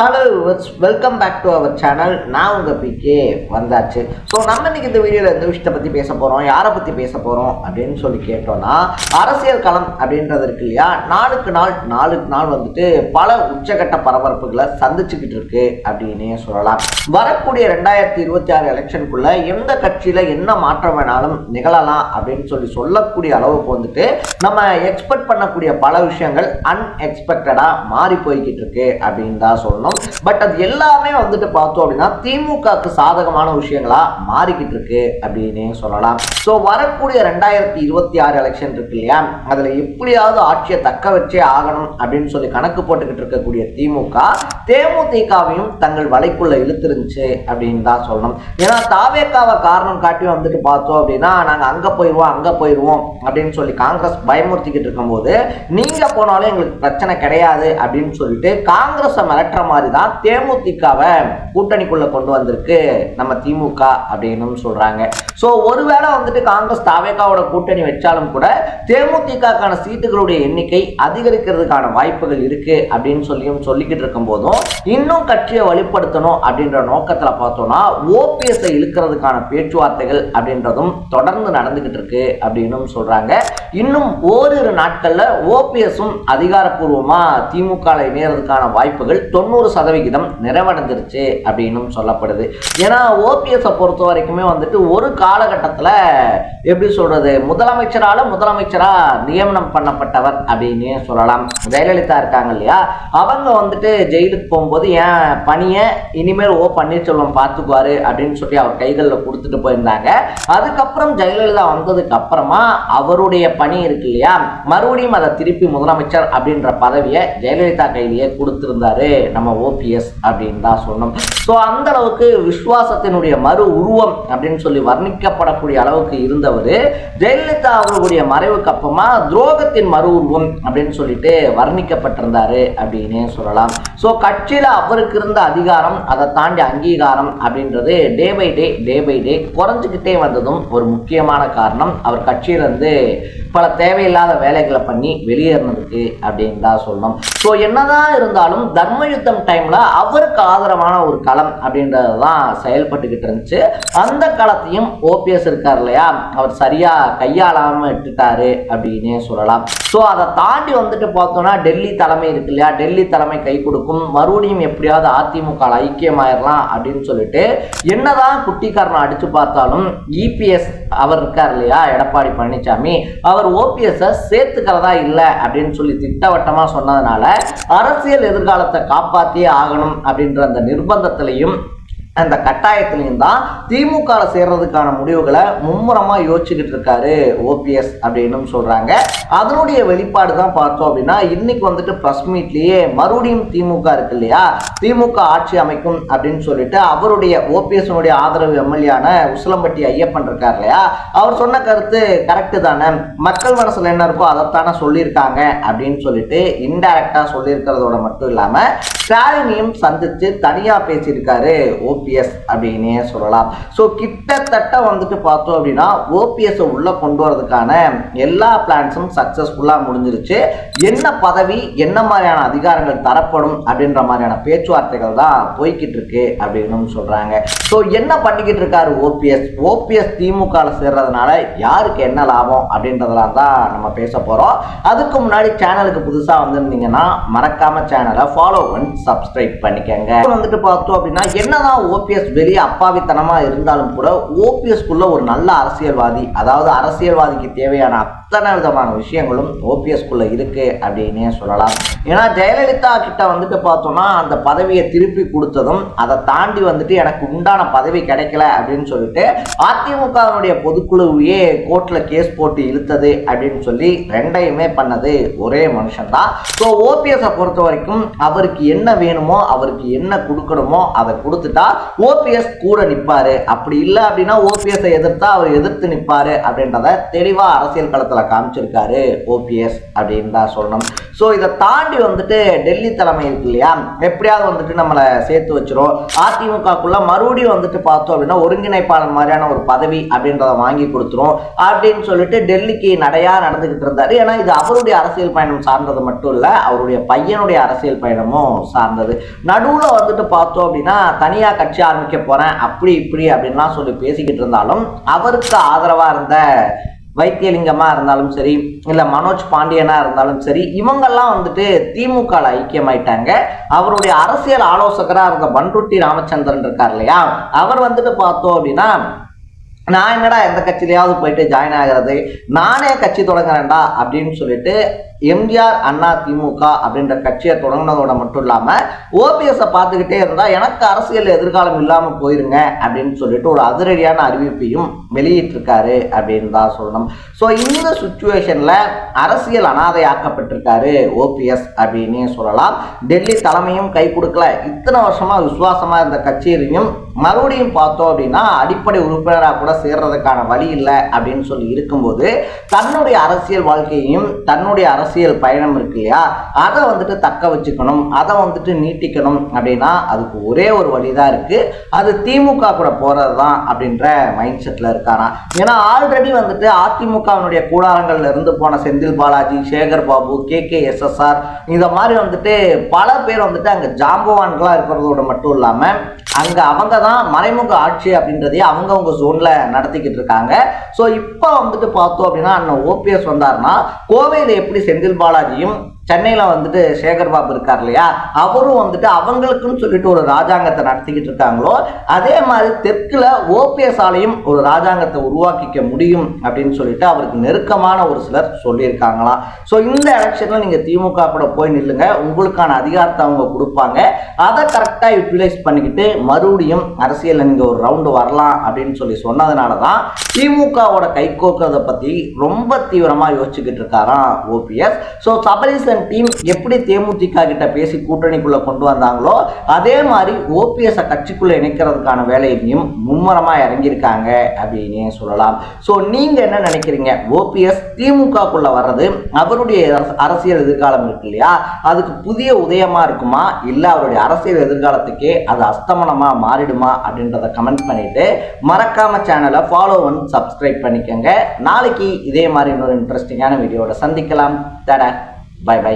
Hello welcome back to our channel. நான் உங்கள் PK வந்தாச்சு. ஸோ நம்ம இன்னைக்கு இந்த வீடியோவில் எந்த விஷயத்தை பற்றி பேச போகிறோம், யாரை பற்றி பேச போகிறோம் அப்படின்னு சொல்லி கேட்டோம்னா, அரசியல் களம் அப்படின்றது இருக்கு இல்லையா, நாளுக்கு நாள் வந்துட்டு பல உச்சகட்ட பரபரப்புகளை சந்திச்சுக்கிட்டு இருக்கு அப்படின்னே சொல்லலாம். வரக்கூடிய 2026 எலெக்ஷனுக்குள்ள எந்த கட்சியில் என்ன மாற்றம் வேணாலும் நிகழலாம் அப்படின்னு சொல்லக்கூடிய அளவுக்கு வந்துட்டு நம்ம எக்ஸ்பெக்ட் பண்ணக்கூடிய பல விஷயங்கள் அன்எக்ஸ்பெக்டடாக மாறி போய்கிட்டு இருக்கு அப்படின்னு தான் சொல்லணும். பட் அது எல்லாமே வந்துட்டு பார்த்தோம் அப்படின்னா திமுகவுக்கு சாதகமான விஷயங்களா மாறிக்கிட்டு இருக்கு அப்படின்னு சொல்லலாம். ஸோ வரக்கூடிய 2026 எலெக்ஷன் இருக்கு இல்லையா, அதுல எப்படியாவது ஆட்சியை தக்க வச்சே ஆகணும் அப்படின்னு சொல்லி கணக்கு போட்டுக்கிட்டு இருக்கக்கூடிய திமுக தேமுதிகவையும் தங்கள் வலைக்குள்ள இழுத்துருந்துச்சு அப்படின்னு தான் சொல்லணும். ஏன்னா தாவேக்காவை காரணம் காட்டி வந்துட்டு பார்த்தோம் அப்படின்னா நாங்கள் அங்கே போயிடுவோம் அப்படின்னு சொல்லி காங்கிரஸ் பயமுறுத்திக்கிட்டு இருக்கும்போது, நீங்க போனாலும் எங்களுக்கு பிரச்சனை கிடையாது அப்படின்னு சொல்லிட்டு காங்கிரஸை மிரட்டுற மாதிரி தான் தேமுதிகவை கூட்டணிக்குள்ள கொண்டு வந்திருக்கு நம்ம திமுக அப்படின்னு சொல்றாங்க. ஸோ ஒருவேளை வந்துட்டு காங்கிரஸ் தாவேக்காவோட கூட்டணி வச்சாலும் கூட தேமுதிகக்கான சீட்டுகளுடைய எண்ணிக்கை அதிகரிக்கிறதுக்கான வாய்ப்புகள் இருக்கு அப்படின்னு சொல்லிக்கிட்டு இருக்கும் போதும், இன்னும் கட்சியை வலுப்படுத்தணும் அப்படின்ற நோக்கத்தில் பார்த்தோம்னா ஓபிஎஸ் இழுக்கிறதுக்கான பேச்சுவார்த்தைகள் அப்படின்றதும் தொடர்ந்து நடந்துகிட்டு இருக்கு அப்படின்னு சொல்றாங்க. இன்னும் ஓரிரு நாட்கள்ல ஓபிஎஸும் அதிகாரப்பூர்வமா திமுக இணையறதுக்கான வாய்ப்புகள் 90% நிறைவடைஞ்சிருச்சு அப்படின்னு சொல்லப்படுது. ஏன்னா ஓபிஎஸ் பொறுத்த வரைக்குமே வந்துட்டு ஒரு காலகட்டத்தில் எப்படி சொல்றது, முதலமைச்சரா நியமனம் பண்ணப்பட்டவர் அப்படின்னு சொல்லலாம். ஜெயலலிதா இருக்காங்க இல்லையா, அவங்க வந்துட்டு ஜெயிலுக்கு போகும்போது என் பணியை இனிமேல் பன்னீர்செல்வம் பார்த்துக்குவாரு அப்படின்னு சொல்லி அவர் கைகளில் கொடுத்துட்டு போயிருந்தாங்க. அதுக்கப்புறம் ஜெயலலிதா வந்ததுக்கு அப்புறமா அவருடைய பணி இருக்கு இல்லையா, மறுபடியும் அதை திருப்பி முதலமைச்சர் அப்படின்ற பதவியை ஜெயலலிதா கையிலேயே கொடுத்திருந்தாரு நம்ம ஓபிஎஸ் அப்படின்னு தான் சொன்னோம். ஸோ அந்த அளவுக்கு விசுவாசத்தினுடைய மறு உருவம் அப்படின்னு சொல்லி வர்ணிக்கப்படக்கூடிய அளவுக்கு இருந்தவர் ஜெயலலிதா அவர்களுடைய மறைவுக்கு அப்புறமா துரோகத்தின் மறு உருவம் அப்படின்னு சொல்லிட்டு வர்ணிக்கப்பட்டிருந்தாரு அப்படின்னு சொல்லலாம். ஸோ கட்சியில் அவருக்கு இருந்த அதிகாரம், அதை தாண்டி அங்கீகாரம் அப்படின்றது டே பை டே குறைஞ்சிக்கிட்டே வந்ததும் ஒரு முக்கியமான காரணம் அவர் கட்சியிலிருந்து பல தேவையில்லாத வேலைகளை பண்ணி வெளியேறினதுக்கு அப்படின்னு தான் சொல்லணும். ஸோ என்னதான் இருந்தாலும் தர்ம யுத்தம் டைம்ல அவருக்கு ஆதரவான ஒரு களம் அப்படின்றது தான் செயல்பட்டுக்கிட்டு இருந்துச்சு. அந்த களத்தையும் ஓபிஎஸ் இருக்கார் இல்லையா, அவர் சரியா கையாளாம விட்டுட்டாரு அப்படின்னே சொல்லலாம். ஸோ அதை தாண்டி வந்துட்டு பார்த்தோம்னா டெல்லி தலைமை இருக்கு இல்லையா, டெல்லி தலைமை கை கொடுக்கும், மறுபடியும் எப்படியாவது அதிமுக ஐக்கியமாயிரலாம் அப்படின்னு சொல்லிட்டு என்னதான் குட்டிக்காரனை அடிச்சு பார்த்தாலும் இபிஎஸ் அவர் இருக்கார் இல்லையா, எடப்பாடி பழனிசாமி, அவர் ஓபிஎஸ் சேர்த்துக்கிறதா இல்லை அப்படின்னு சொல்லி திட்டவட்டமா சொன்னதுனால அரசியல் எதிர்காலத்தை காப்பாற்றியே ஆகணும் அப்படின்ற அந்த நிர்பந்தத்திலையும் அந்த கட்டாயத்திலையும் தான் திமுக சேர்றதுக்கான முடிவுகளை மும்முரமா யோசிச்சுக்கிட்டு இருக்காரு ஓபிஎஸ் அப்படின்னு சொல்றாங்க. அதனுடைய வெளிப்பாடு தான் பார்த்தோம் அப்படின்னா இன்னைக்கு வந்துட்டு பிரஸ் மீட்லயே மறுபடியும் திமுக இருக்கு இல்லையா, திமுக ஆட்சி அமைக்கும் அப்படின்னு சொல்லிட்டு அவருடைய ஓபிஎஸ் ஆதரவு எம்எல்ஏயான உசிலம்பட்டி ஐயப்பன் இருக்கார் இல்லையா, அவர் சொன்ன கருத்து கரெக்டு தானே, மக்கள் மனசுல என்ன இருக்கோ அதைத்தானே சொல்லியிருக்காங்க அப்படின்னு சொல்லிட்டு இன்டைரக்டா சொல்லியிருக்கிறதோட மட்டும் இல்லாம ஸ்டாலினையும் சந்திச்சு தனியா பேசியிருக்காரு ஓபிஎஸ் அப்படின்னே சொல்லலாம். ஸோ கிட்டத்தட்ட வந்துட்டு பார்த்தோம் அப்படின்னா ஓபிஎஸ் உள்ள கொண்டு வரதுக்கான எல்லா பிளான்ஸும் சக்சஸ்ஃபுல்லா முடிஞ்சிருச்சு. என்ன பதவி, என்ன மாதிரியான அதிகாரங்கள் தரப்படும் அப்படின்ற மாதிரியான பேச்சுவார்த்தைகள் தான் போய்கிட்டு இருக்கு அப்படின்னு சொல்றாங்க. ஸோ என்ன பண்ணிக்கிட்டு இருக்காரு ஓபிஎஸ் திமுக சேர்றதுனால யாருக்கு என்ன லாபம் அப்படின்றதெல்லாம் தான் நம்ம பேச போறோம். அதுக்கு முன்னாடி சேனலுக்கு புதுசா வந்திருந்தீங்கன்னா மறக்காம சேனலை ஃபாலோ பண்ணி சப்ஸ்கிரைப் பண்ணிக்கங்க. வந்துட்டு பார்த்தோம் அப்படின்னா என்னதான் ஓபிஎஸ் வெளியே அப்பாவித்தனமா இருந்தாலும் கூட ஓபிஎஸ்க்குள்ள ஒரு நல்ல அரசியல்வாதி, அதாவது அரசியல்வாதிக்கு தேவையான அத்தனை விதமான விஷயங்களும் ஓபிஎஸ்க்குள்ள இருக்கு அப்படின்னே சொல்லலாம். ஏன்னா ஜெயலலிதா கிட்ட வந்துட்டு பார்த்தோம்னா அந்த பதவியை திருப்பி கொடுத்ததும் அதை தாண்டி வந்துட்டு எனக்கு உண்டான பதவி கிடைக்கல அப்படின்னு சொல்லிட்டு அதிமுகவினுடைய பொதுக்குழுவையே கோர்ட்ல கேஸ் போட்டு இழுத்தது அப்படின்னு சொல்லி ரெண்டையுமே பண்ணது ஒரே மனுஷன் தான். ஸோ ஓபிஎஸ் பொறுத்த வரைக்கும் அவருக்கு என்ன வேணுமோ, அவருக்கு என்ன கொடுக்கணுமோ அதை கொடுத்துட்டா ஓபிஎஸ் கூட நிற்பாரு. அப்படி இல்லை அப்படின்னா ஓபிஎஸ் எதிர்த்தா அவர் எதிர்த்து நிற்பாரு அப்படின்றத தெளிவா அரசியல் களத்துல அவங்கள காமிச்சிருக்காரு ஓபிஎஸ் அப்படின்னு தான் சொல்லணும். ஸோ இதை தாண்டி வந்துட்டு டெல்லி தலைமை இருக்கு இல்லையா, எப்படியாவது வந்துட்டு நம்மளை சேர்த்து வச்சிரும், அதிமுகக்குள்ள மறுபடியும் வந்துட்டு பார்த்தோம் அப்படின்னா ஒருங்கிணைப்பாளர் மாதிரியான ஒரு பதவி அப்படின்றத வாங்கி கொடுத்துரும் அப்படின்னு சொல்லிட்டு டெல்லிக்கு நடையா நடந்துகிட்டு இருந்தாரு. ஏன்னா இது அவருடைய அரசியல் பயணம் சார்ந்தது மட்டும் இல்ல, அவருடைய பையனுடைய அரசியல் பயணமும் சார்ந்தது. நடுவுல வந்துட்டு பார்த்தோம் அப்படின்னா தனியா கட்சி ஆரம்பிக்க போறேன் அப்படி இப்படி அப்படின்லாம் சொல்லி பேசிக்கிட்டு இருந்தாலும் அவருக்கு ஆதரவா இருந்த வைத்தியலிங்கமா இருந்தாலும் சரி, இல்ல மனோஜ் பாண்டியனா இருந்தாலும் சரி, இவங்கெல்லாம் வந்துட்டு திமுக ஐக்கியமாயிட்டாங்க. அவருடைய அரசியல் ஆலோசகரா இருந்த பன்ருட்டி ராமச்சந்திரன் இருக்கார் இல்லையா, அவர் வந்துட்டு பார்த்தோம் அப்படின்னா நான் என்னடா எந்த கட்சியிலையாவது போயிட்டு ஜாயின் ஆகிறது, நானே கட்சி தொடங்குறேன்டா அப்படின்னு சொல்லிட்டு எம்ஜிஆர் அண்ணா திமுக அப்படின்ற கட்சியை தொடங்கினதோட மட்டும் இல்லாம ஓபிஎஸ்ஸை பார்த்துக்கிட்டே இருந்தா எனக்கு அரசியல் எதிர்காலம் இல்லாம போயிருங்க அப்படின்னு சொல்லிட்டு ஒரு அதிரடியான அறிவிப்பையும் வெளியிட்டிருக்காரு அப்படின்னு தான் சொல்லணும். ஸோ இந்த சுச்சுவேஷன்ல அரசியல் அனாதையாக்கப்பட்டிருக்காரு ஓபிஎஸ் அப்படின்னு சொல்லலாம். டெல்லி தலைமையும் கை கொடுக்கல, இத்தனை வருஷமா விசுவாசமா இருந்த கட்சியிலையும் மறுபடியும் பார்த்தோம் அப்படின்னா அடிப்படை உறுப்பினராக கூட சேர்றதுக்கான வழி இல்லை அப்படின்னு சொல்லி இருக்கும்போது தன்னுடைய அரசியல் வாழ்க்கையையும் தன்னுடைய அரசியல் பயணம் இருக்கு இல்லையா, அதை வந்துட்டு தக்க வச்சுக்கணும், அதை வந்துட்டு நீட்டிக்கணும் அப்படின்னா அதுக்கு ஒரே ஒரு வழிதான் இருக்கு, அது திமுக கூட போறது தான் அப்படின்ற மைண்ட் செட்ல இருக்காராம். ஏன்னா ஆல்ரெடி வந்துட்டு அதிமுகவினுடைய கூடாரங்கள்ல இருந்து போன செந்தில் பாலாஜி, சேகர் பாபு, KKSSR இந்த மாதிரி வந்துட்டு பல பேர் வந்துட்டு அங்க ஜாம்பவான்களா இருக்கிறதோட மட்டும் இல்லாம அங்க அவங்க தான் மறைமுக ஆட்சி அப்படின்றதையே அவங்க ஜோன்ல நடத்திக்கிட்டு இருக்காங்க. ஸோ இப்போ வந்துட்டு பார்த்தோம் அப்படின்னா அண்ணன் ஓபிஎஸ் வந்தாருன்னா கோவையில் எப்படி செந்தில் பாலாஜியும் சென்னையில் வந்துட்டு சேகர் பாபு இருக்கார் இல்லையா, அவரும் வந்துட்டு அவங்களுக்குன்னு சொல்லிட்டு ஒரு ராஜாங்கத்தை நடத்திக்கிட்டு இருக்காங்களோ அதே மாதிரி தெற்குல ஓபிஎஸ் ஆலையும் ஒரு ராஜாங்கத்தை உருவாக்கிக்க முடியும் அப்படின்னு சொல்லிட்டு அவருக்கு நெருக்கமான ஒரு சிலர் சொல்லியிருக்காங்களாம். ஸோ இந்த எலெக்ஷன்ல நீங்க திமுக கூட போய் நில்லுங்க, உங்களுக்கான அதிகாரத்தை அவங்க கொடுப்பாங்க, அதை கரெக்டா யூட்டிலைஸ் பண்ணிக்கிட்டு மறுபடியும் அரசியல் நீங்க ஒரு ரவுண்டு வரலாம் அப்படின்னு சொல்லி சொன்னதுனால தான் திமுகவோட கை கோக்கிறத பத்தி ரொம்ப தீவிரமா யோசிச்சுக்கிட்டு இருக்காராம் ஓபிஎஸ். ஸோ சபரீசன் டீம் எப்படி தேமுதிக கிட்ட பேசி கூட்டணிக்குள்ள கொண்டு வந்தாங்களோ அதே மாதிரி ஓபிஎஸ் கட்சிக்குள்ள இணைக்கிறதுக்கான வேலையையும் மும்முரமா இறங்கியிருக்காங்க அப்படின்னு சொல்லலாம். ஸோ நீங்க என்ன நினைக்கிறீங்க, ஓபிஎஸ் திமுகக்குள்ள வர்றது அவருடைய அரசியல் எதிர்காலம் இருக்கு இல்லையா, அதுக்கு புதிய உதயமா இருக்குமா, இல்ல அவருடைய அரசியல் எதிர்காலத்துக்கே அது அஸ்தமனமா மாறிடுமா அப்படின்றத கமெண்ட் பண்ணிட்டு மறக்காம சேனலை ஃபாலோ பண்ணி சப்ஸ்கிரைப் பண்ணிக்கோங்க. நாளைக்கு இதே மாதிரி இன்னொரு இன்ட்ரெஸ்டிங்கான வீடியோட சந்திக்கலாம். தட பை பை.